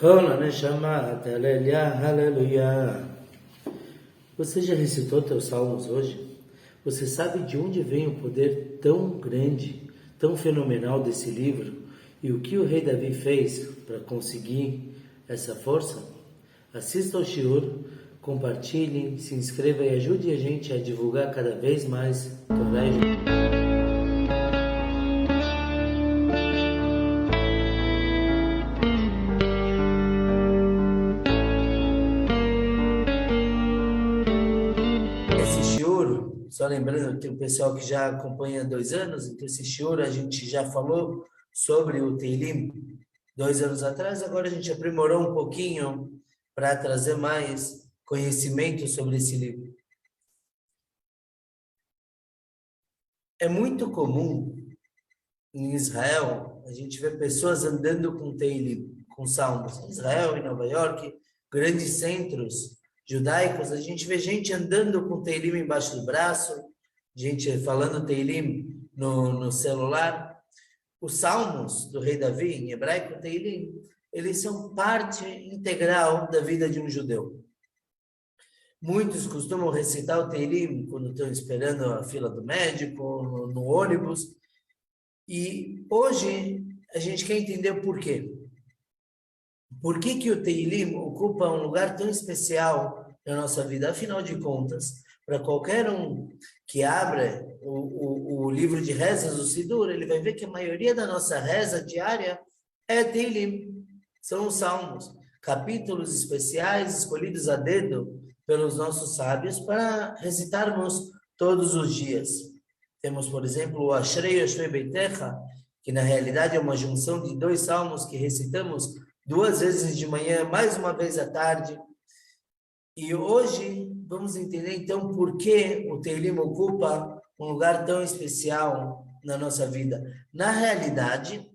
Rola Neshama, Aleluia, Aleluia. Você já recitou teus salmos hoje? Você sabe de onde vem o poder tão grande, tão fenomenal desse livro? E o que o rei Davi fez para conseguir essa força? Assista ao Shiur, compartilhe, se inscreva e ajude a gente a divulgar cada vez mais Torá e só lembrando que o pessoal que já acompanha há 2 anos, então esse shiur a gente já falou sobre o Teilim 2 anos atrás, agora a gente aprimorou um pouquinho para trazer mais conhecimento sobre esse livro. É muito comum em Israel, a gente vê pessoas andando com Teilim, com salmos. Em Israel, em Nova York, grandes centros judaicos, a gente vê gente andando com Teilim embaixo do braço, gente falando Teilim no celular. Os salmos do rei Davi, em hebraico, Teilim, eles são parte integral da vida de um judeu. Muitos costumam recitar o Teilim quando estão esperando a fila do médico, no ônibus. E hoje a gente quer entender o porquê. Por que o Teilim ocupa um lugar tão especial na nossa vida? Afinal de contas, para qualquer um que abra o livro de rezas, o Sidur, ele vai ver que a maioria da nossa reza diária é Teilim. São os salmos, capítulos especiais escolhidos a dedo pelos nossos sábios para recitarmos todos os dias. Temos, por exemplo, o Ashrei Yoshvei Beitecha, que na realidade é uma junção de 2 salmos que recitamos 2 vezes de manhã, mais uma vez à tarde. E hoje vamos entender então por que o Teilim ocupa um lugar tão especial na nossa vida. Na realidade,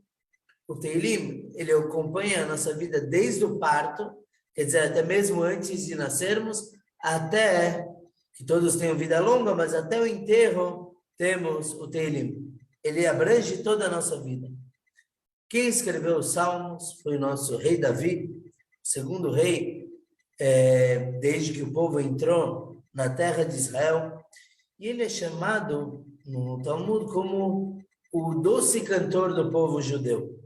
o Teilim, ele acompanha a nossa vida desde o parto, quer dizer, até mesmo antes de nascermos, até que todos tenham vida longa, mas até o enterro temos o Teilim. Ele abrange toda a nossa vida. Quem escreveu os Salmos foi o nosso rei Davi, segundo rei, desde que o povo entrou na terra de Israel. E ele é chamado no Talmud como o doce cantor do povo judeu.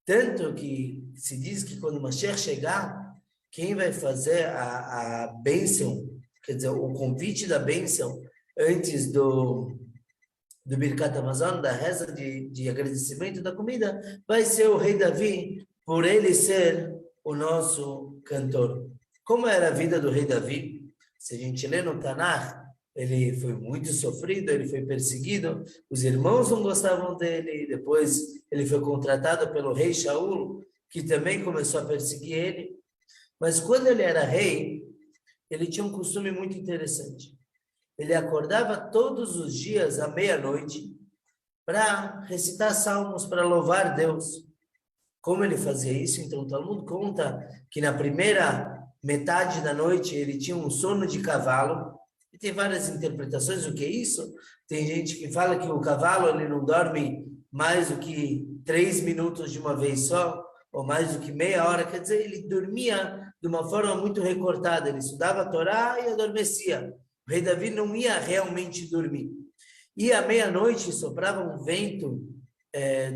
Tanto que se diz que quando Mashiach chegar, quem vai fazer a bênção, quer dizer, o convite da bênção antes do Birkat Hamazon, da reza de agradecimento da comida, vai ser o rei Davi, por ele ser o nosso cantor. Como era a vida do rei Davi? Se a gente lê no Tanakh, ele foi muito sofrido, ele foi perseguido, os irmãos não gostavam dele, depois ele foi contratado pelo rei Shaul, que também começou a perseguir ele. Mas quando ele era rei, ele tinha um costume muito interessante. Ele acordava todos os dias à meia-noite para recitar salmos, para louvar Deus. Como ele fazia isso? Então o Talmud conta que na primeira metade da noite ele tinha um sono de cavalo. E tem várias interpretações do que é isso. Tem gente que fala que o cavalo ele não dorme mais do que 3 minutos de uma vez só, ou mais do que meia hora. Quer dizer, ele dormia de uma forma muito recortada. Ele estudava a Torá e adormecia. O rei Davi não ia realmente dormir. E à meia-noite soprava um vento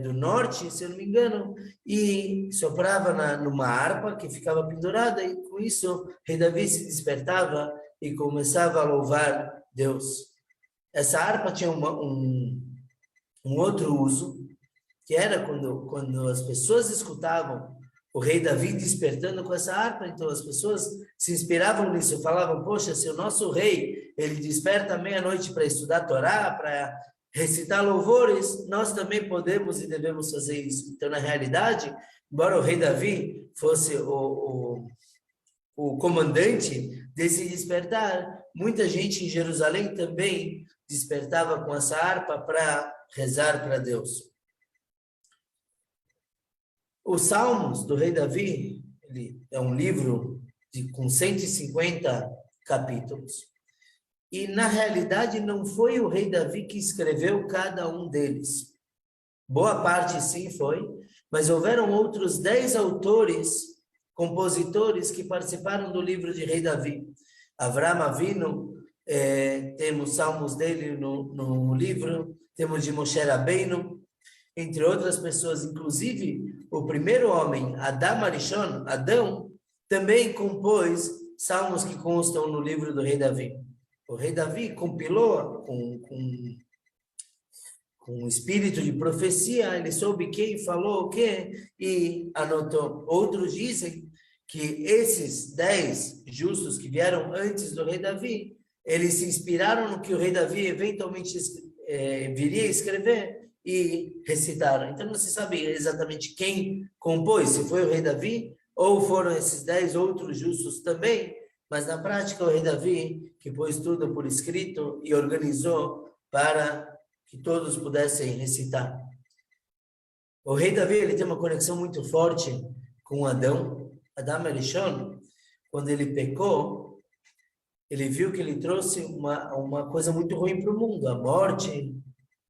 do norte, se eu não me engano, e soprava numa harpa que ficava pendurada, e com isso o rei Davi se despertava e começava a louvar Deus. Essa harpa tinha um outro uso, que era quando as pessoas escutavam o rei Davi despertando com essa harpa, então as pessoas se inspiravam nisso, falavam, poxa, se o nosso rei, ele desperta à meia-noite para estudar a Torá, para recitar louvores, nós também podemos e devemos fazer isso. Então, na realidade, embora o rei Davi fosse o comandante desse despertar, muita gente em Jerusalém também despertava com essa harpa para rezar para Deus. Os Salmos do rei Davi, ele é um livro com 150 capítulos. E, na realidade, não foi o rei Davi que escreveu cada um deles, Boa parte sim foi, mas houveram outros 10 autores, compositores que participaram do livro de Rei Davi. Avraham Avinu, temos salmos dele no livro, temos de Moshe Rabbeinu, entre outras pessoas, inclusive o primeiro homem, Adam Arishon, Adão, também compôs salmos que constam no livro do Rei Davi. O Rei Davi compilou com espírito de profecia, ele soube quem falou o quê e anotou. Outros dizem que esses 10 justos que vieram antes do Rei Davi, eles se inspiraram no que o Rei Davi eventualmente viria a escrever e recitaram. Então não se sabe exatamente quem compôs, se foi o Rei Davi ou foram esses 10 outros justos também, mas na prática o Rei Davi que pôs tudo por escrito e organizou para que todos pudessem recitar. O Rei Davi ele tem uma conexão muito forte com Adão. Adam Arishon, quando ele pecou, ele viu que ele trouxe uma coisa muito ruim para o mundo, a morte,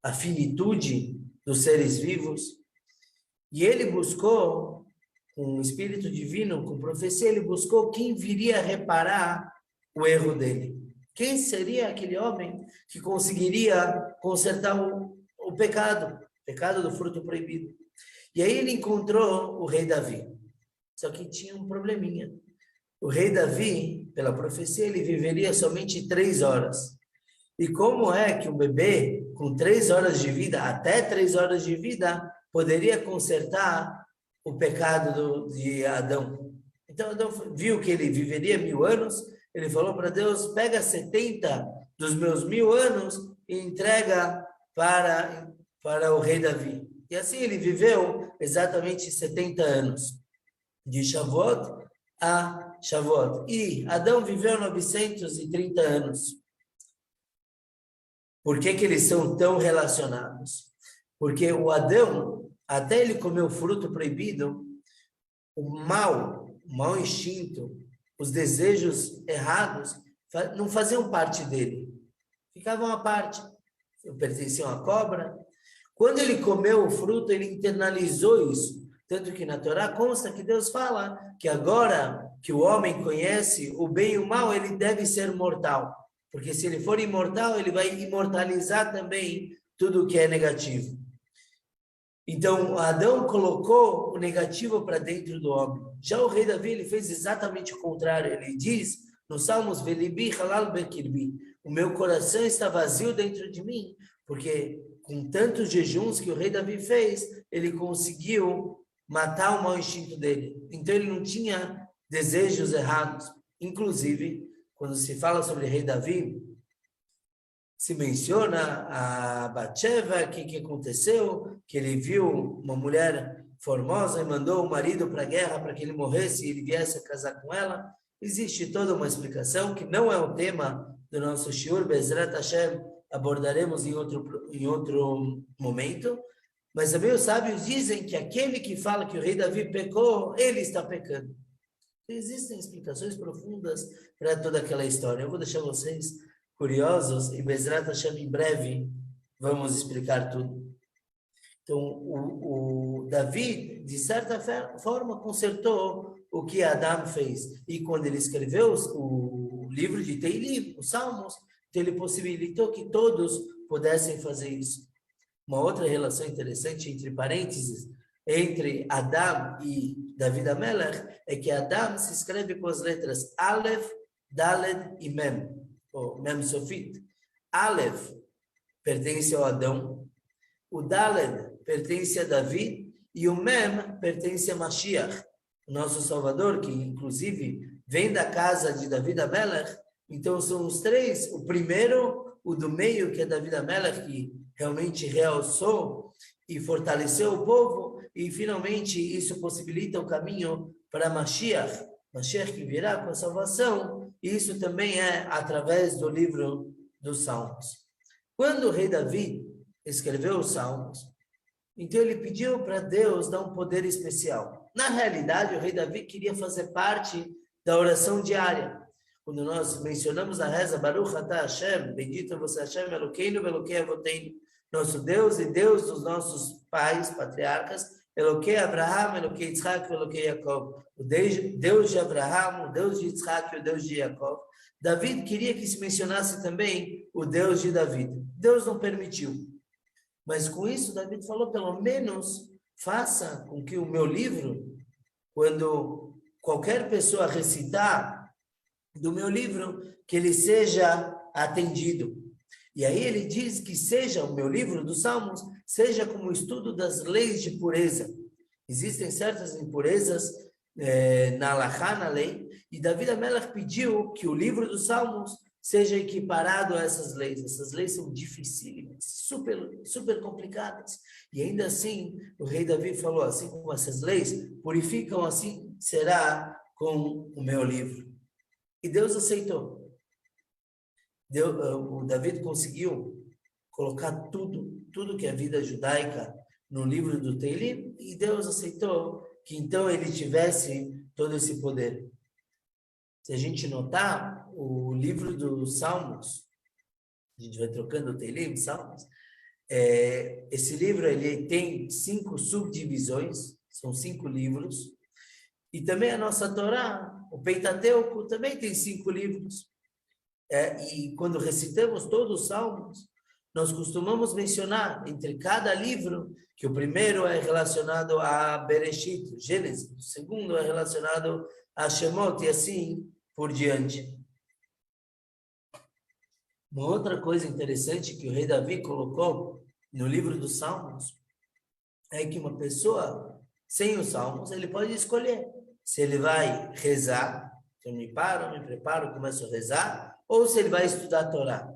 a finitude dos seres vivos. E ele buscou, com o Espírito Divino, com profecia, ele buscou quem viria a reparar o erro dele. Quem seria aquele homem que conseguiria consertar o pecado do fruto proibido? E aí ele encontrou o rei Davi. Só que tinha um probleminha. O rei Davi, pela profecia, ele viveria somente 3 horas. E como é que um bebê com 3 horas de vida, até 3 horas de vida, poderia consertar o pecado de Adão? Então Adão viu que ele viveria 1000 anos, ele falou para Deus, pega 70 dos meus 1000 anos e entrega para o rei Davi. E assim ele viveu exatamente 70 anos, de Shavuot a Shavuot. E Adão viveu 930 anos. Por que eles são tão relacionados? Porque o Adão, até ele comer o fruto proibido, o mau instinto, os desejos errados, não faziam parte dele. Ficavam à parte. Pertenciam à cobra. Quando ele comeu o fruto, ele internalizou isso. Tanto que na Torá consta que Deus fala que agora que o homem conhece o bem e o mal, ele deve ser mortal. Porque se ele for imortal, ele vai imortalizar também tudo que é negativo. Então, Adão colocou o negativo para dentro do homem. Já o rei Davi, ele fez exatamente o contrário. Ele diz nos Salmos, Velibi halal bekirbi, o meu coração está vazio dentro de mim, porque com tantos jejuns que o rei Davi fez, ele conseguiu matar o mau instinto dele. Então, ele não tinha desejos errados. Inclusive, quando se fala sobre o rei Davi, se menciona a Batsheva, que aconteceu, que ele viu uma mulher formosa e mandou o marido para a guerra para que ele morresse e ele viesse a casar com ela. Existe toda uma explicação que não é o tema do nosso shiur, Bezrat Hashem, abordaremos em outro momento, mas também os sábios dizem que aquele que fala que o rei Davi pecou, ele está pecando. Existem explicações profundas para toda aquela história. Eu vou deixar vocês curiosos e Bezrat Hashem em breve vamos explicar tudo. Então, o Davi, de certa forma, consertou o que Adão fez. E quando ele escreveu o livro de Teilim, os Salmos, então ele possibilitou que todos pudessem fazer isso. Uma outra relação interessante, entre parênteses, entre Adão e David HaMelech, é que Adão se escreve com as letras Aleph, Daled e Mem, ou Mem Sofit. Aleph pertence ao Adão, o Daled pertence a Davi e o Mem pertence a Mashiach, o nosso Salvador, que inclusive vem da casa de David HaMelech. Então são os três, o primeiro, o do meio, que é David HaMelech, que realmente realçou e fortaleceu o povo, e finalmente isso possibilita o caminho para Mashiach, Mashiach que virá com a salvação, e isso também é através do livro dos Salmos. Quando o rei Davi escreveu os Salmos, então ele pediu para Deus dar um poder especial. Na realidade, o rei Davi queria fazer parte da oração diária. Quando nós mencionamos a reza Baruch Atah Hashem, bendito você Hashem, Elokeinu, Elokei Avoteinu, nosso Deus e Deus dos nossos pais, patriarcas, Eloquei Abraham, Eloquei Yitzhak, Eloquei Jacob. O Deus de Abraham, o Deus de Yitzhak e o Deus de Jacob. David queria que se mencionasse também o Deus de David. Deus não permitiu. Mas com isso, David falou, pelo menos, faça com que o meu livro, quando qualquer pessoa recitar do meu livro, que ele seja atendido. E aí ele diz que seja o meu livro dos Salmos, seja como o estudo das leis de pureza. Existem certas impurezas na Halachá, na lei, e David HaMelech pediu que o livro dos Salmos seja equiparado a essas leis. Essas leis são dificílimas, super complicadas. E ainda assim, o rei Davi falou, assim como essas leis purificam, assim será com o meu livro. E Deus aceitou. O David conseguiu colocar tudo que é vida judaica no livro do Teilim, e Deus aceitou que então ele tivesse todo esse poder. Se a gente notar, o livro dos Salmos, a gente vai trocando o Teilim, Salmos, esse livro ele tem 5 subdivisões, são 5 livros, e também a nossa Torá, o Pentateuco, também tem 5 livros. E quando recitamos todos os Salmos, nós costumamos mencionar entre cada livro que o primeiro é relacionado a Bereshit, Gênesis, o segundo é relacionado a Shemot, e assim por diante. Uma outra coisa interessante que o rei Davi colocou no livro dos Salmos é que uma pessoa sem os Salmos, ele pode escolher se ele vai rezar, eu me preparo, começo a rezar, ou se ele vai estudar a Torá.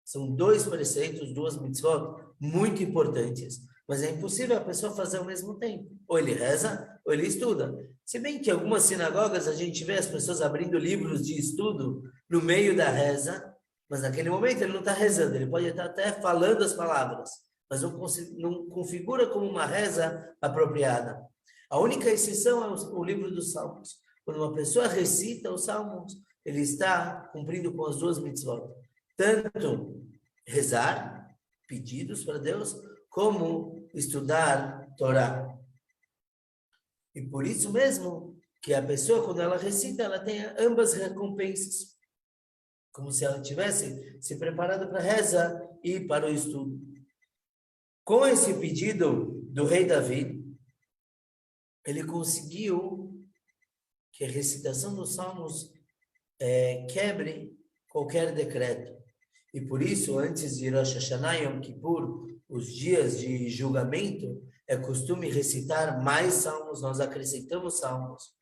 São 2 preceitos, 2 mitzvot muito importantes, mas é impossível a pessoa fazer ao mesmo tempo. Ou ele reza, ou ele estuda. Se bem que em algumas sinagogas a gente vê as pessoas abrindo livros de estudo no meio da reza, mas naquele momento ele não está rezando, ele pode estar até falando as palavras, mas não configura como uma reza apropriada. A única exceção é o livro dos Salmos. Quando uma pessoa recita os Salmos, ele está cumprindo com as 2 mitzvot. Tanto rezar, pedidos para Deus, como estudar Torá. E por isso mesmo que a pessoa, quando ela recita, ela tem ambas recompensas. Como se ela tivesse se preparado para a reza e para o estudo. Com esse pedido do rei Davi, ele conseguiu que a recitação dos Salmos quebre qualquer decreto. E por isso, antes de Rosh Hashanah e Yom Kippur, os dias de julgamento, é costume recitar mais salmos, nós acrescentamos salmos.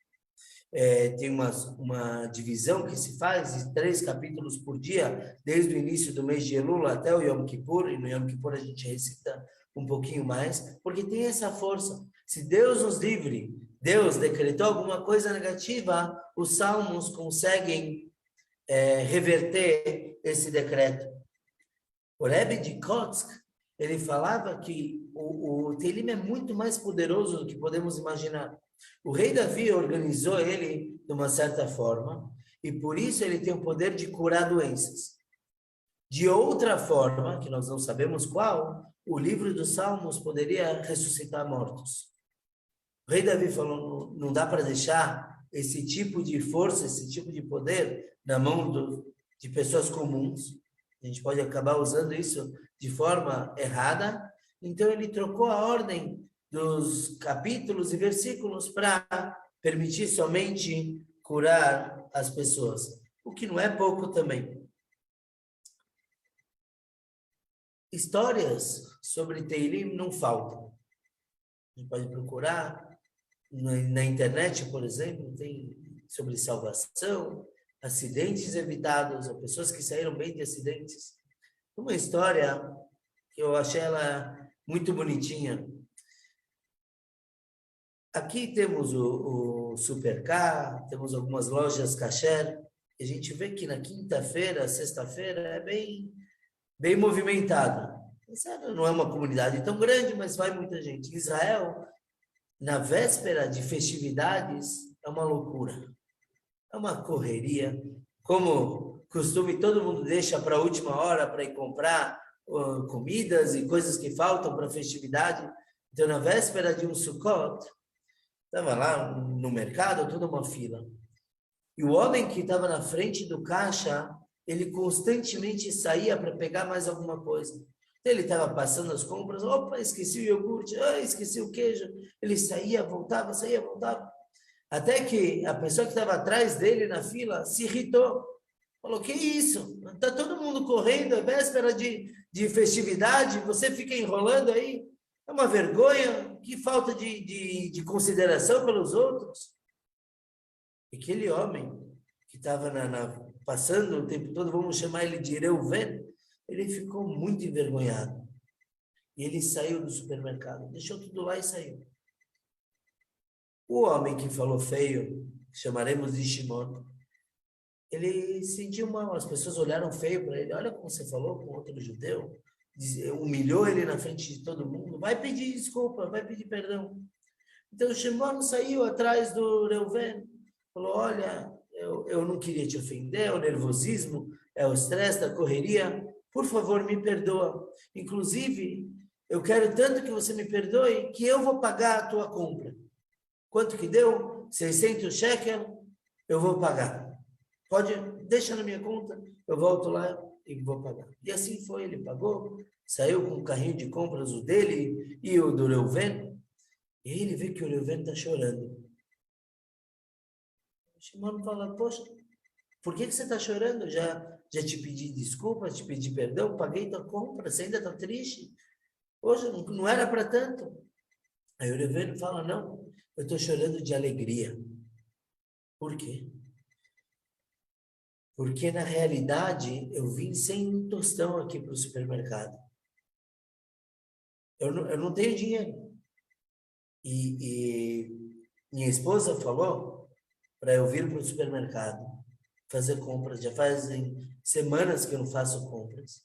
Tem uma divisão que se faz de 3 capítulos por dia, desde o início do mês de Elul até o Yom Kippur, e no Yom Kippur a gente recita um pouquinho mais, porque tem essa força. Se Deus nos livre, Deus decretou alguma coisa negativa, os salmos conseguem reverter esse decreto. O Rebbe de Kotsk, ele falava que o Teilim é muito mais poderoso do que podemos imaginar. O rei Davi organizou ele de uma certa forma, e por isso ele tem o poder de curar doenças. De outra forma, que nós não sabemos qual, o livro dos Salmos poderia ressuscitar mortos. O rei Davi falou, não dá para deixar esse tipo de força, esse tipo de poder na mão de pessoas comuns. A gente pode acabar usando isso de forma errada. Então ele trocou a ordem dos capítulos e versículos para permitir somente curar as pessoas, o que não é pouco também. Histórias sobre Teilim não faltam. A gente pode procurar na internet, por exemplo, tem sobre salvação, acidentes evitados, ou pessoas que saíram bem de acidentes. Uma história que eu achei ela muito bonitinha. Aqui temos o Supercar, temos algumas lojas kasher, e a gente vê que na quinta-feira, sexta-feira, é bem movimentado. Não é uma comunidade tão grande, mas vai muita gente. Em Israel, na véspera de festividades, é uma loucura. É uma correria. Como costume, todo mundo deixa para a última hora para ir comprar comidas e coisas que faltam para a festividade. Então, na véspera de um Sukkot, estava lá no mercado, toda uma fila. E o homem que estava na frente do caixa, ele constantemente saía para pegar mais alguma coisa. Então, ele estava passando as compras, opa, esqueci o iogurte, esqueci o queijo. Ele saía, voltava, saía, voltava. Até que a pessoa que estava atrás dele na fila se irritou. Falou, que isso? Está todo mundo correndo, é véspera de festividade, você fica enrolando aí? É uma vergonha, que falta de consideração pelos outros. E aquele homem que estava passando o tempo todo, vamos chamar ele de Reuven, ele ficou muito envergonhado. E ele saiu do supermercado, deixou tudo lá e saiu. O homem que falou feio, chamaremos de Shimon, ele sentiu mal, as pessoas olharam feio para ele, olha como você falou com outro judeu, humilhou ele na frente de todo mundo, vai pedir desculpa, vai pedir perdão. Então o Shimon saiu atrás do Reuven, falou, olha, eu não queria te ofender, é o nervosismo, é o estresse da correria, por favor, me perdoa. Inclusive, eu quero tanto que você me perdoe, que eu vou pagar a tua compra. Quanto que deu? 600 shekel, eu vou pagar. Pode, deixa na minha conta, eu volto lá e vou pagar. E assim foi, ele pagou, saiu com o carrinho de compras, o dele e o do Reuven, e aí ele vê que o Reuven está chorando. O Shimon fala, poxa, por que você está chorando? Já te pedi desculpa, te pedi perdão, paguei tua compra, você ainda está triste? Poxa, não era para tanto. Aí o Reuven fala, não, eu estou chorando de alegria. Por quê? Porque, na realidade, eu vim sem um tostão aqui para o supermercado. Eu não tenho dinheiro. E minha esposa falou para eu vir para o supermercado fazer compras. Já fazem semanas que eu não faço compras.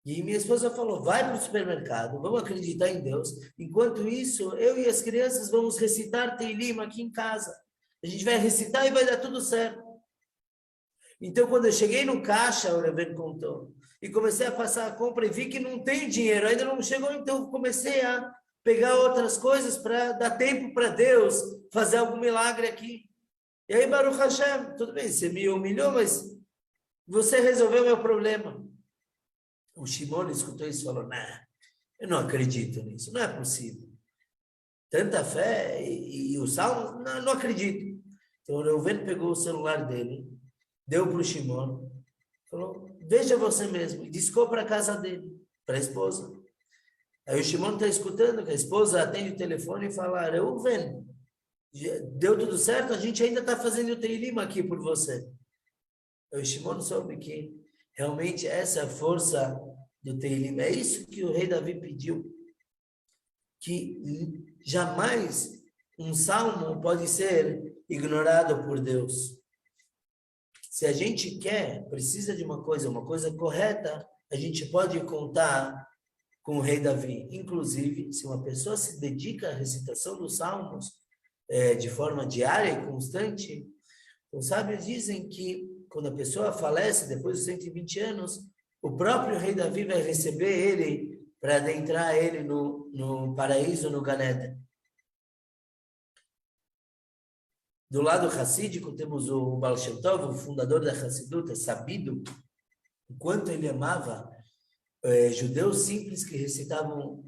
E minha esposa falou, vai para o supermercado, vamos acreditar em Deus. Enquanto isso, eu e as crianças vamos recitar Teilim aqui em casa. A gente vai recitar e vai dar tudo certo. Então, quando eu cheguei no caixa, o Reuven contou, e comecei a passar a compra e vi que não tem dinheiro, ainda não chegou, então comecei a pegar outras coisas para dar tempo para Deus fazer algum milagre aqui. E aí, Baruch Hashem, tudo bem, você me humilhou, mas você resolveu meu problema. O Shimon escutou isso e falou, não, eu não acredito nisso, não é possível. Tanta fé e o salmo, não acredito. Então, o Reuven pegou o celular dele, deu para o Shimon, falou, veja você mesmo, e discou para a casa dele, para a esposa. Aí o Shimon está escutando, que a esposa atende o telefone e fala, Reuven, deu tudo certo? A gente ainda está fazendo o Teilim aqui por você. Aí o Shimon soube que realmente essa é a força do Teilim. É isso que o rei Davi pediu, que jamais um salmo pode ser ignorado por Deus. Se a gente precisa de uma coisa correta, a gente pode contar com o rei Davi. Inclusive, se uma pessoa se dedica à recitação dos salmos de forma diária e constante, os sábios dizem que quando a pessoa falece depois dos 120 anos, o próprio rei Davi vai receber ele para adentrar ele no paraíso, no Gan Eden. Do lado hassídico, temos o Baal Shem Tov, o fundador da Hassidut, é sabido o quanto ele amava judeus simples que recitavam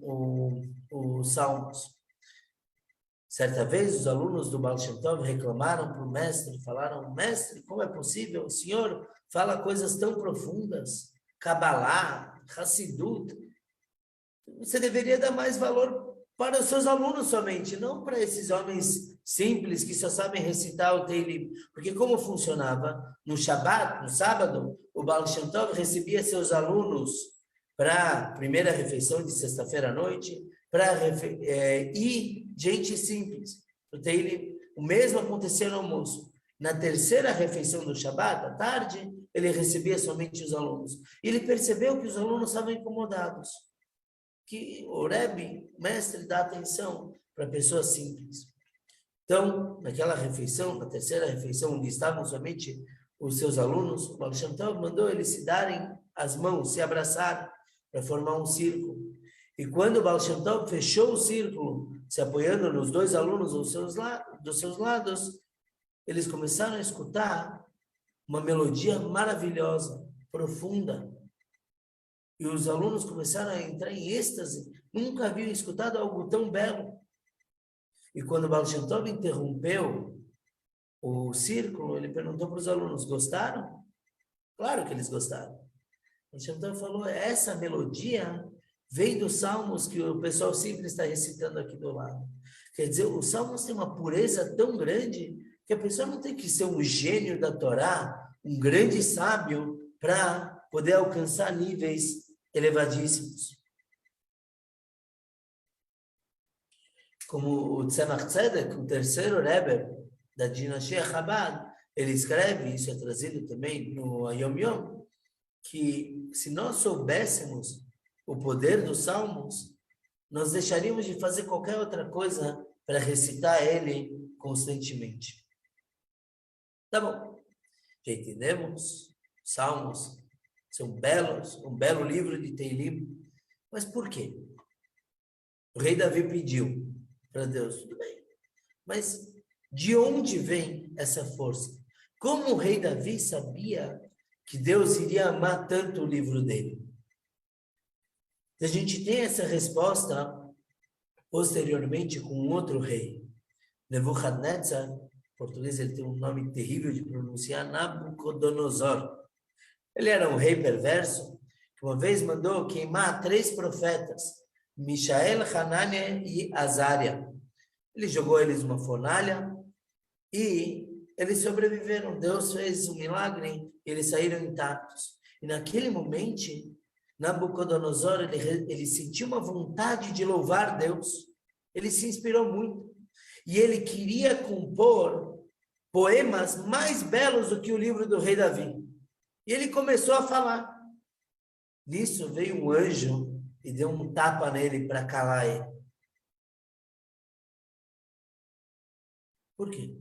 os salmos. Certa vez, os alunos do Baal Shem Tov reclamaram para o mestre, falaram, mestre, como é possível? O senhor fala coisas tão profundas, Kabbalah, Hassidut. Você deveria dar mais valor para os seus alunos somente, não para esses homens simples que só sabem recitar o Teilim. Porque como funcionava? No Shabat, no sábado, o Baal Shem Tov recebia seus alunos para a primeira refeição de sexta-feira à noite, e gente simples. O Teilim, o mesmo acontecia no almoço. Na terceira refeição do Shabat, à tarde, ele recebia somente os alunos. E ele percebeu que os alunos estavam incomodados. Que o Rebbe, mestre, dá atenção para pessoas simples. Então, naquela refeição, na terceira refeição, onde estavam somente os seus alunos, o Baal Shem Tov mandou eles se darem as mãos, se abraçarem. para formar um círculo. E quando o Baal Shem Tov fechou o círculo, se apoiando nos dois alunos dos seus lados, eles começaram a escutar uma melodia maravilhosa, profunda. E os alunos começaram a entrar em êxtase, nunca haviam escutado algo tão belo. E quando o Baal Shem Tov interrompeu o círculo, ele perguntou para os alunos, gostaram? Claro que eles gostaram. O Baal Shem Tov falou, essa melodia vem dos salmos que o pessoal sempre está recitando aqui do lado. Quer dizer, os salmos têm uma pureza tão grande que a pessoa não tem que ser um gênio da Torá, um grande sábio, para poder alcançar níveis elevadíssimos. Como o Tzemach Tzedek, o terceiro Rebbe da dinastia Chabad, ele escreve, isso é trazido também no Yom Yom, que se nós soubéssemos o poder dos salmos, nós deixaríamos de fazer qualquer outra coisa para recitar ele constantemente. Tá bom. Já entendemos? Salmos são belos, um belo livro de Teilim. Mas por quê? O rei Davi pediu para Deus, tudo bem. Mas de onde vem essa força? Como o rei Davi sabia que Deus iria amar tanto o livro dele? A gente tem essa resposta posteriormente com um outro rei. Nebuchadnezzar, em português ele tem um nome terrível de pronunciar, Nabucodonosor. Ele era um rei perverso, que uma vez mandou queimar 3 profetas, Mishael, Hanania e Azaria. Ele jogou eles numa fornalha e eles sobreviveram. Deus fez um milagre, eles saíram intactos. E naquele momento, Nabucodonosor, ele sentiu uma vontade de louvar Deus. Ele se inspirou muito. E ele queria compor poemas mais belos do que o livro do rei Davi. E ele começou a falar. Nisso veio um anjo e deu um tapa nele para calar ele. Por quê?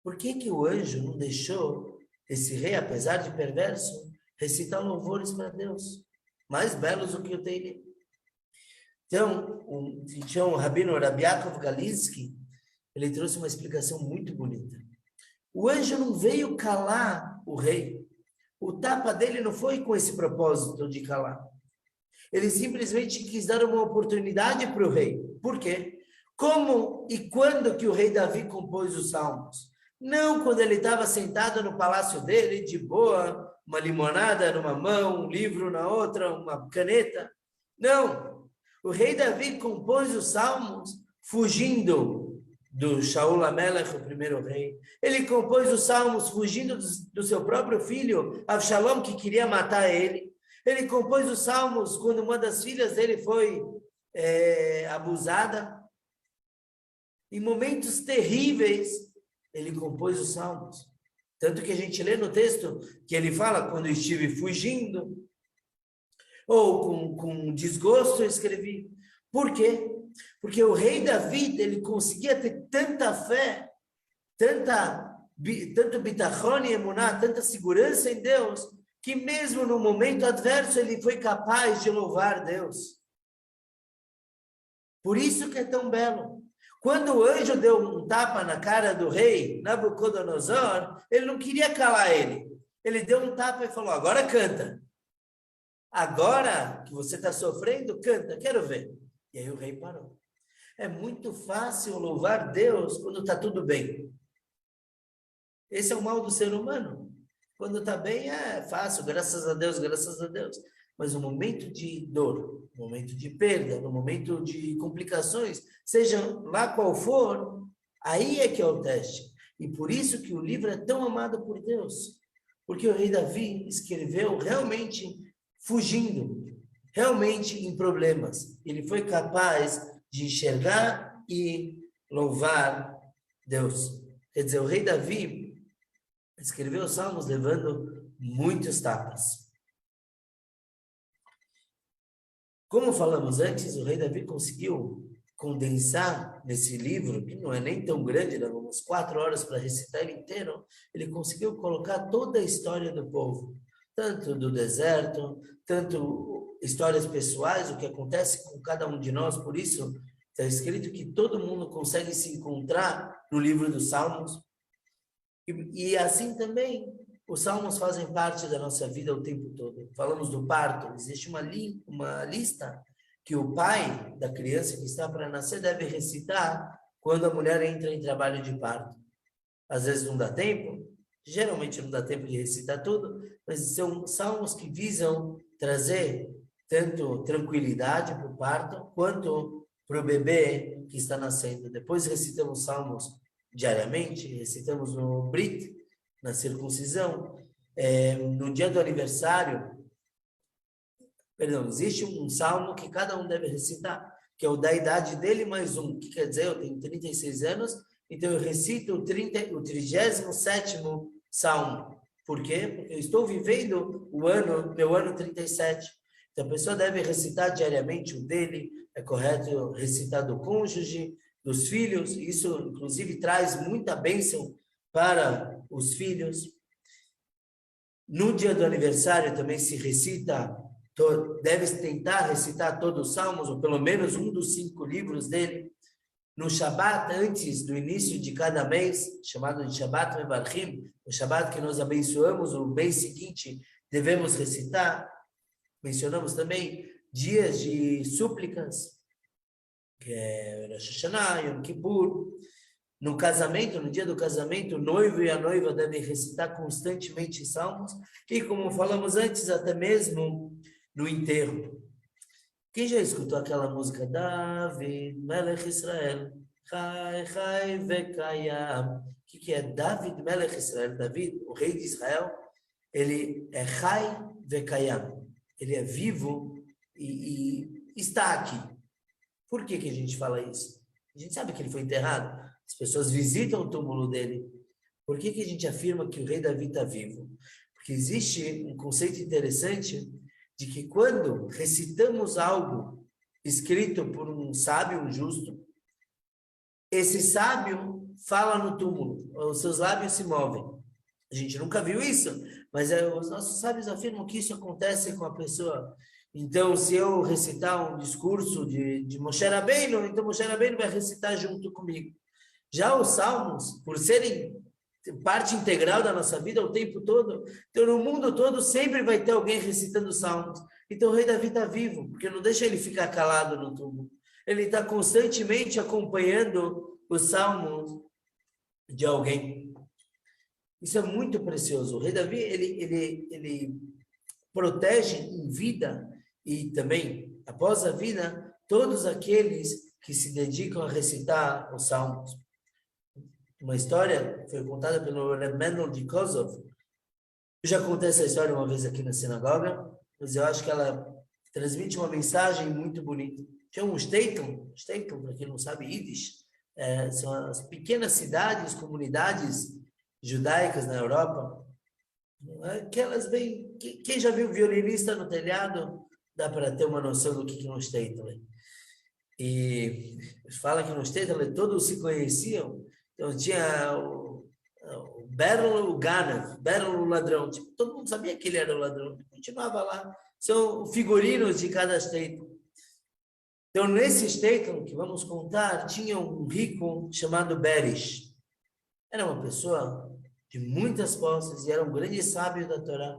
Por que que o anjo não deixou esse rei, apesar de perverso, recitar louvores para Deus, mais belos do que o Teilim? Então, o rabino Rabi Yaakov Galinsky, ele trouxe uma explicação muito bonita. O anjo não veio calar o rei. O tapa dele não foi com esse propósito de calar. Ele simplesmente quis dar uma oportunidade para o rei. Por quê? Como e quando que o rei Davi compôs os salmos? Não quando ele estava sentado no palácio dele, de boa, uma limonada numa mão, um livro na outra, uma caneta. Não. O rei Davi compôs os salmos fugindo do Shaul HaMelech, o primeiro rei. Ele compôs os salmos fugindo do seu próprio filho, Avshalom, que queria matar ele. Ele compôs os salmos quando uma das filhas dele foi abusada. Em momentos terríveis, ele compôs os salmos. Tanto que a gente lê no texto que ele fala, quando eu estive fugindo, ou com desgosto eu escrevi. Por quê? Porque o rei Davi, ele conseguia ter tanta fé, tanto bitachon e emuná, tanta segurança em Deus, que mesmo no momento adverso ele foi capaz de louvar Deus. Por isso que é tão belo. Quando o anjo deu um tapa na cara do rei Nabucodonosor, ele não queria calar ele. Ele deu um tapa e falou, agora canta. Agora que você está sofrendo, canta, quero ver. E aí o rei parou. É muito fácil louvar Deus quando está tudo bem. Esse é o mal do ser humano. Quando está bem é fácil, graças a Deus, graças a Deus. Mas no momento de dor, no momento de perda, no momento de complicações, seja lá qual for, aí é que é o teste. E por isso que o livro é tão amado por Deus. Porque o rei Davi escreveu realmente fugindo, realmente em problemas. Ele foi capaz de enxergar e louvar Deus. Quer dizer, o rei Davi escreveu os salmos levando muitos tapas. Como falamos antes, o rei Davi conseguiu condensar nesse livro, que não é nem tão grande, levou umas 4 horas para recitar ele inteiro, ele conseguiu colocar toda a história do povo, tanto do deserto, tanto histórias pessoais, o que acontece com cada um de nós. Por isso, está escrito que todo mundo consegue se encontrar no livro dos Salmos. E assim também, os Salmos fazem parte da nossa vida o tempo todo. Falamos do parto, existe uma lista que o pai da criança que está para nascer deve recitar quando a mulher entra em trabalho de parto. Às vezes não dá tempo, geralmente não dá tempo de recitar tudo, mas são salmos que visam trazer tanto tranquilidade para o parto, quanto para o bebê que está nascendo. Depois recitamos salmos diariamente, recitamos no Brit, na circuncisão, no dia do aniversário. Perdão, existe um salmo que cada um deve recitar, que é o da idade dele mais um, que quer dizer, eu tenho 36 anos, então eu recito o 37º salmo. Por quê? Porque eu estou vivendo meu ano 37. Então a pessoa deve recitar diariamente o dele, é correto recitar do cônjuge, dos filhos, isso inclusive traz muita bênção para os filhos. No dia do aniversário também se recita, deve tentar recitar todos os salmos, ou pelo menos um dos 5 livros dele. No Shabat, antes do início de cada mês, chamado de Shabat Mevarchim, o Shabat que nós abençoamos, o mês seguinte devemos recitar. Mencionamos também dias de súplicas, que é Rosh Hashanah, Yom Kippur. No casamento, no dia do casamento, o noivo e a noiva devem recitar constantemente salmos, e como falamos antes, até mesmo no enterro. Quem já escutou aquela música? David, Melech Israel, Chai, Chai, Vekayam. O que é David, Melech Israel? David, o rei de Israel, ele é Chai, Vekayam. Ele é vivo e está aqui. Por que a gente fala isso? A gente sabe que ele foi enterrado. As pessoas visitam o túmulo dele. Por que a gente afirma que o rei Davi está vivo? Porque existe um conceito interessante de que quando recitamos algo escrito por um sábio, um justo, esse sábio fala no túmulo, os seus lábios se movem. A gente nunca viu isso, mas os nossos sábios afirmam que isso acontece com a pessoa. Então, se eu recitar um discurso de Moshe Rabbeinu, então Moshe Rabbeinu vai recitar junto comigo. Já os salmos, por serem parte integral da nossa vida o tempo todo, então no mundo todo sempre vai ter alguém recitando salmos. Então o rei Davi está vivo, porque não deixa ele ficar calado no túmulo. Ele está constantemente acompanhando os salmos de alguém. Isso é muito precioso. O rei Davi, ele protege em vida e também, após a vida, todos aqueles que se dedicam a recitar os salmos. Uma história foi contada pelo Reb Mendel de Kozov. Eu já contei essa história uma vez aqui na sinagoga, mas eu acho que ela transmite uma mensagem muito bonita. Tinha um shtetl, para quem não sabe Yiddish, são as pequenas cidades, comunidades judaicas na Europa, aquelas bem... Quem já viu violinista no telhado, dá para ter uma noção do que é um shtetl. E fala que no shtetl todos se conheciam. Então tinha o Berlo, o Gana, Berlo, o ladrão. Tipo, todo mundo sabia que ele era o ladrão. Continuava lá. São figurinos de cada shtetl. Então, nesse shtetl que vamos contar, tinha um rico chamado Berish. Era uma pessoa de muitas posses e era um grande sábio da Torá.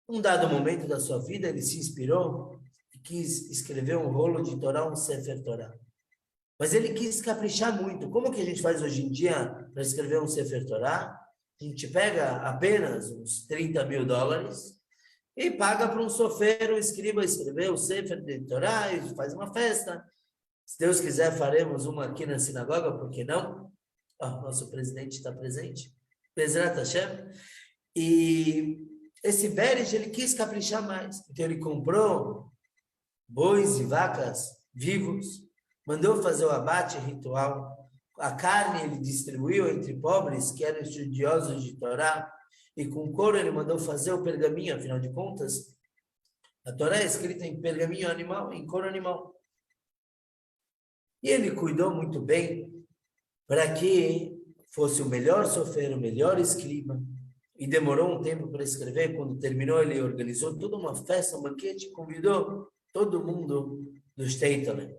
Num dado momento da sua vida, ele se inspirou e quis escrever um rolo de Torá, um Sefer Torá. Mas ele quis caprichar muito. Como que a gente faz hoje em dia para escrever um Sefer Torá? A gente pega apenas uns $30.000 e paga para um sofeiro, escriba, escrever o Sefer de Torá e faz uma festa. Se Deus quiser, faremos uma aqui na sinagoga, por que não? Nosso presidente está presente. Bezrat Hashem. E esse Beres, ele quis caprichar mais. Então ele comprou bois e vacas vivos, mandou fazer o abate ritual, a carne ele distribuiu entre pobres que eram estudiosos de Torá, e com couro ele mandou fazer o pergaminho, afinal de contas, a Torá é escrita em pergaminho animal, em couro animal. E ele cuidou muito bem para que fosse o melhor sofrer, o melhor escriba, e demorou um tempo para escrever. Quando terminou, ele organizou toda uma festa, um banquete, convidou todo mundo do Steitele.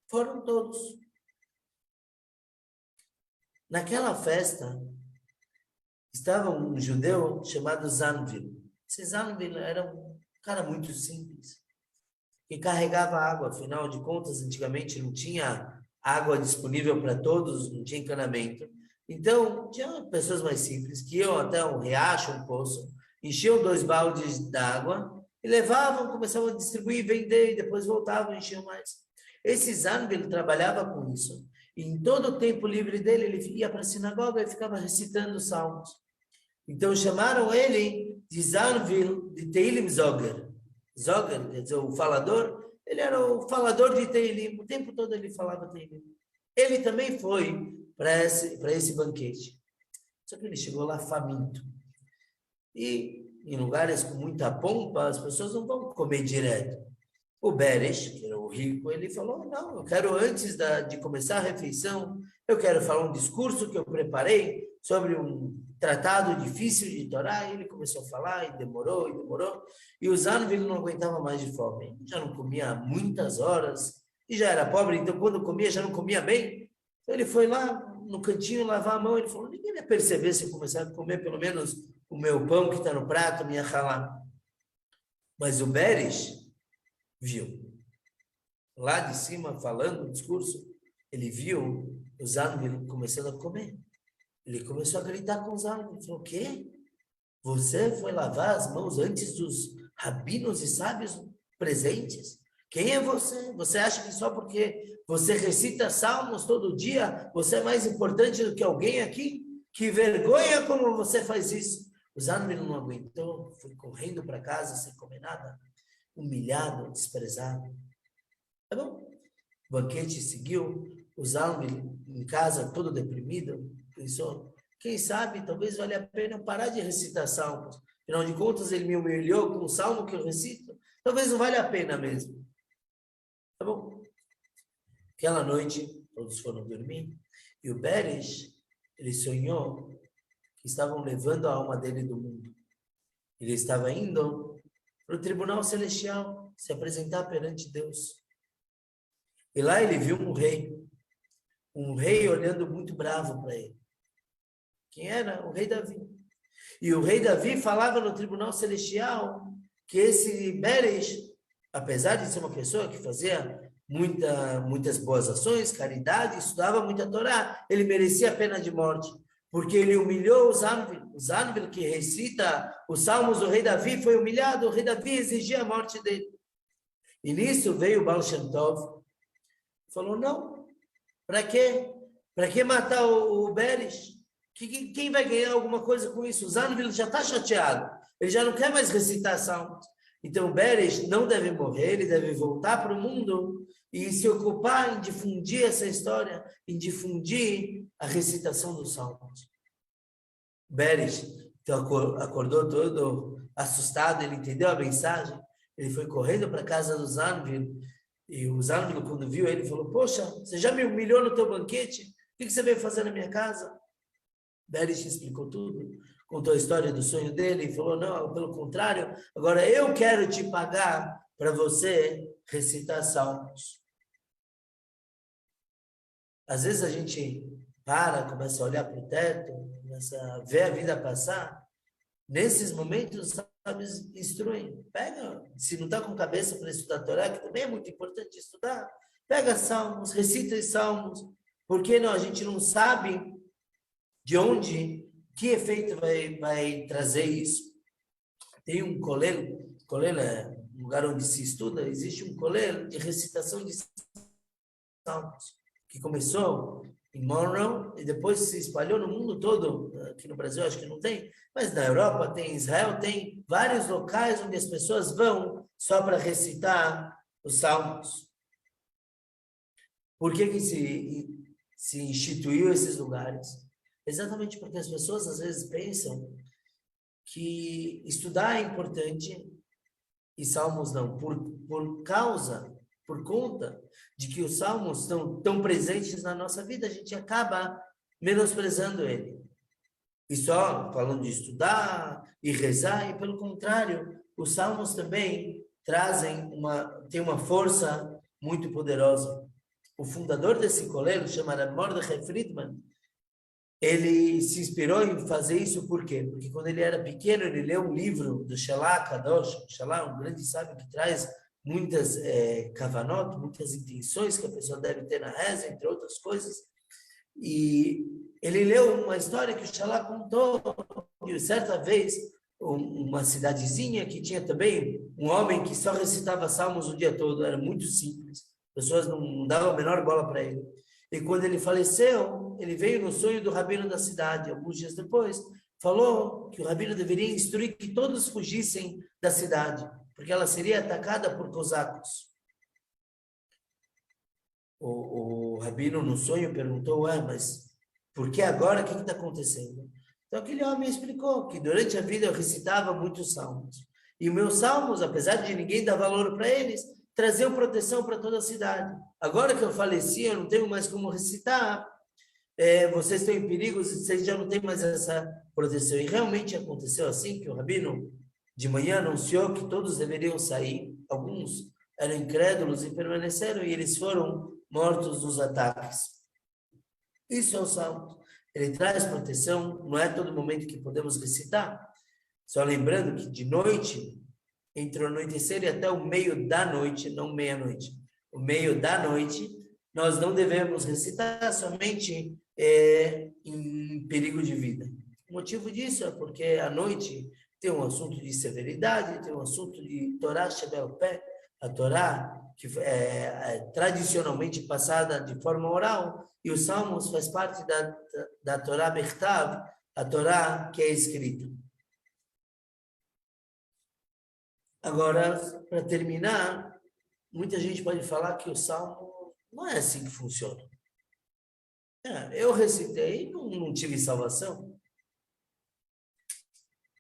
Foram todos. Naquela festa, estava um judeu chamado Zanvil. Esse Zanvil era um cara muito simples, que carregava água. Afinal de contas, antigamente não tinha água disponível para todos, não tinha encanamento. Então, tinha pessoas mais simples que iam até um riacho, um poço, enchiam 2 baldes d'água e levavam, começavam a distribuir, vender, e depois voltavam e enchiam mais. Esse Zanvil trabalhava com isso. E em todo o tempo livre dele, ele ia para a sinagoga e ficava recitando salmos. Então chamaram ele de Zanvil de Teilim Zoger. Zoger, quer dizer, o falador, ele era o falador de Teilim, o tempo todo ele falava Teilim. Ele também foi para esse banquete. Só que ele chegou lá faminto. E em lugares com muita pompa, as pessoas não vão comer direto. O Beres, que era o rico, ele falou, não, eu quero antes de começar a refeição, eu quero falar um discurso que eu preparei sobre um tratado difícil de Torá. E ele começou a falar e demorou, e o Zanvil não aguentava mais de fome. Ele já não comia há muitas horas, e já era pobre, então quando comia, já não comia bem. Então ele foi lá no cantinho lavar a mão, ele falou, ninguém vai perceber se eu começar a comer pelo menos o meu pão que está no prato, minha halá. Mas o Beres viu. Lá de cima, falando o discurso, ele viu o Zanvil começando a comer. Ele começou a gritar com o Zanvil. Ele falou, o quê? Você foi lavar as mãos antes dos rabinos e sábios presentes? Quem é você? Você acha que só porque você recita salmos todo dia, você é mais importante do que alguém aqui? Que vergonha como você faz isso. O Zanvil não aguentou, foi correndo para casa sem comer nada, humilhado, desprezado. Tá bom? O banquete seguiu, o Zanvil em casa todo deprimido, pensou, quem sabe, talvez valha a pena parar de recitar salmos. Afinal de contas, ele me humilhou com o salmo que eu recito. Talvez não valha a pena mesmo. Tá bom? Aquela noite, todos foram dormir. E o Beres, ele sonhou que estavam levando a alma dele do mundo. Ele estava indo para o tribunal celestial, se apresentar perante Deus. E lá ele viu um rei olhando muito bravo para ele. Quem era? O rei Davi. E o rei Davi falava no tribunal celestial que esse Beres, apesar de ser uma pessoa que fazia muitas boas ações, caridade, estudava muita Torá, ele merecia a pena de morte, porque ele humilhou o Zanvil. O Zanvil, que recita os salmos do rei Davi, foi humilhado, o rei Davi exigia a morte dele. E nisso veio o Baal Shem Tov, falou, não, para quê? Para que matar o Beres? Quem vai ganhar alguma coisa com isso? O Zanvil já está chateado, ele já não quer mais recitar salmos. Então, o Beres não deve morrer, ele deve voltar para o mundo e se ocupar em difundir essa história, em difundir a recitação dos salmos. Beres então, acordou todo assustado, ele entendeu a mensagem, ele foi correndo para a casa do Zanvil, e o Zanvil, quando viu ele, falou, poxa, você já me humilhou no teu banquete? O que você veio fazer na minha casa? Beres explicou tudo, contou a história do sonho dele e falou, não, pelo contrário, agora eu quero te pagar para você recitar salmos. Às vezes a gente começa a olhar para o teto, começa a ver a vida passar. Nesses momentos, sabe, instruem. Pega, se não está com cabeça para estudar a Torá, que também é muito importante estudar, pega salmos, recita os salmos, porque não, a gente não sabe de onde, que efeito vai trazer isso. Tem um colel é um lugar onde se estuda, existe um colel de recitação de salmos, que começou em Monroe e depois se espalhou no mundo todo. Aqui no Brasil acho que não tem, mas na Europa tem, em Israel tem vários locais onde as pessoas vão só para recitar os salmos. Por que se instituiu esses lugares? Exatamente porque as pessoas às vezes pensam que estudar é importante e salmos não, por conta de que os salmos estão tão presentes na nossa vida, a gente acaba menosprezando ele. e só falando de estudar e rezar, e pelo contrário, os salmos também tem uma força muito poderosa. O fundador desse colégio, chamado Mordechai Friedman, ele se inspirou em fazer isso por quê? Porque quando ele era pequeno, ele leu um livro do Shelah Kadosh, Shelah, um grande sábio que traz muitas kavanot, muitas intenções que a pessoa deve ter na reza, entre outras coisas. E ele leu uma história que o Shelah contou, que certa vez, uma cidadezinha que tinha também um homem que só recitava salmos o dia todo, era muito simples, as pessoas não davam a menor bola para ele. E quando ele faleceu, ele veio no sonho do rabino da cidade, alguns dias depois, falou que o rabino deveria instruir que todos fugissem da cidade, porque ela seria atacada por cosacos. O rabino no sonho perguntou, mas por que agora? O que está acontecendo? Então aquele homem explicou que durante a vida eu recitava muitos salmos. E meus salmos, apesar de ninguém dar valor para eles, traziam proteção para toda a cidade. Agora que eu faleci, eu não tenho mais como recitar, vocês estão em perigo, vocês já não têm mais essa proteção. E realmente aconteceu assim, que o rabino de manhã anunciou que todos deveriam sair, alguns eram incrédulos e permaneceram, e eles foram mortos nos ataques. Isso é o salmo. Ele traz proteção, não é todo momento que podemos recitar. Só lembrando que de noite, entre o anoitecer e até o meio da noite, não meia-noite, o meio da noite, nós não devemos recitar somente em perigo de vida. O motivo disso é porque à noite tem um assunto de severidade, tem um assunto de Torá Shebel Pé, a Torá que é tradicionalmente passada de forma oral, e os Salmos faz parte da Torá Bechtav, a Torá que é escrita. Agora, para terminar, muita gente pode falar que o Salmo não é assim que funciona. Eu recitei e não tive salvação.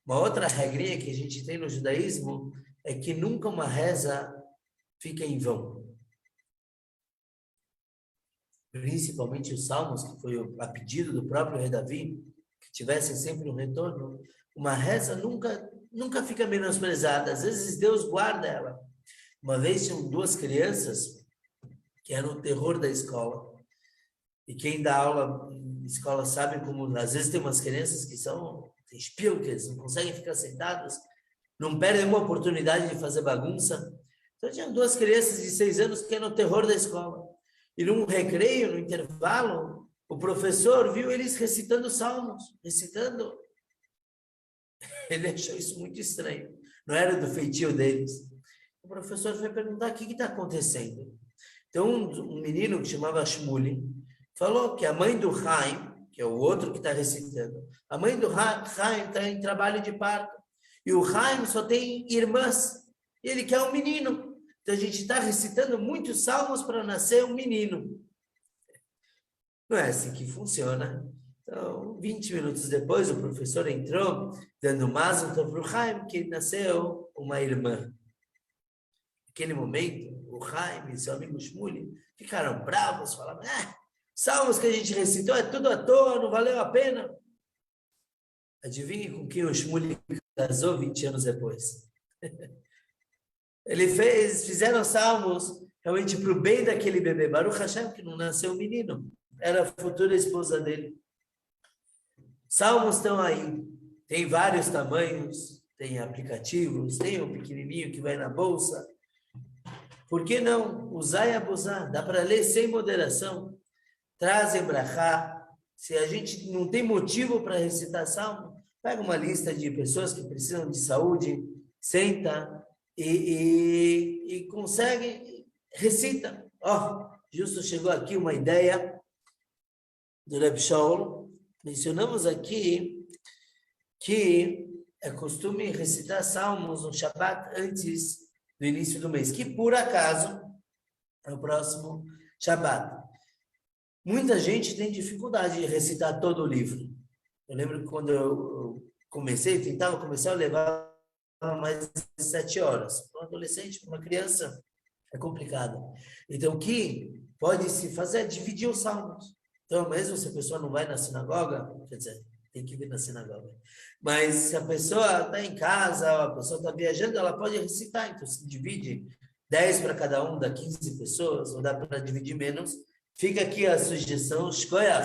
Uma outra regrinha que a gente tem no judaísmo é que nunca uma reza fica em vão. Principalmente os salmos, que foi a pedido do próprio rei Davi, que tivessem sempre um retorno, uma reza nunca fica menosprezada. Às vezes Deus guarda ela. Uma vez tinham duas crianças que eram o terror da escola. E quem dá aula em escola sabe como, às vezes tem umas crianças que são espílicas, não conseguem ficar sentadas, não perdem uma oportunidade de fazer bagunça. Então, tinha duas crianças de 6 anos que eram o terror da escola. E num recreio, no intervalo, o professor viu eles recitando salmos, recitando. Ele achou isso muito estranho. Não era do feitio deles. O professor foi perguntar o que está acontecendo. Então, um menino que chamava Shmuli falou que a mãe do Chaim, que é o outro que está recitando, a mãe do Chaim está em trabalho de parto. E o Chaim só tem irmãs. E ele quer um menino. Então, a gente está recitando muitos salmos para nascer um menino. Não é assim que funciona. Então, 20 minutos depois, o professor entrou, dando Mazel Tov para o Chaim, que nasceu uma irmã. Naquele momento, o Chaim e seu amigo Shmuli ficaram bravos, falaram, salmos que a gente recitou é tudo à toa, não valeu a pena. Adivinhe com quem o Shmuli casou 20 anos depois. Fizeram salmos realmente para o bem daquele bebê. Baruch Hashem, que não nasceu um menino. Era a futura esposa dele. Salmos estão aí. Tem vários tamanhos. Tem aplicativos. Tem um pequenininho que vai na bolsa. Por que não? Usar e abusar. Dá para ler sem moderação. Trazem brachá. Se a gente não tem motivo para recitar salmo, pega uma lista de pessoas que precisam de saúde, senta e consegue, recita. Justo chegou aqui uma ideia do Reb Shaul. Mencionamos aqui que é costume recitar salmos no Shabbat antes do início do mês, que por acaso é o próximo Shabbat. Muita gente tem dificuldade de recitar todo o livro. Eu lembro que quando eu tentava começar, eu levava mais de 7 horas. Para um adolescente, para uma criança, é complicado. Então, o que pode se fazer é dividir os salmos. Então, mesmo se a pessoa não vai na sinagoga, quer dizer, tem que vir na sinagoga. Mas se a pessoa está em casa, a pessoa está viajando, ela pode recitar. Então, se divide 10 para cada um, dá 15 pessoas, ou dá para dividir menos. Fica aqui a sugestão, escolha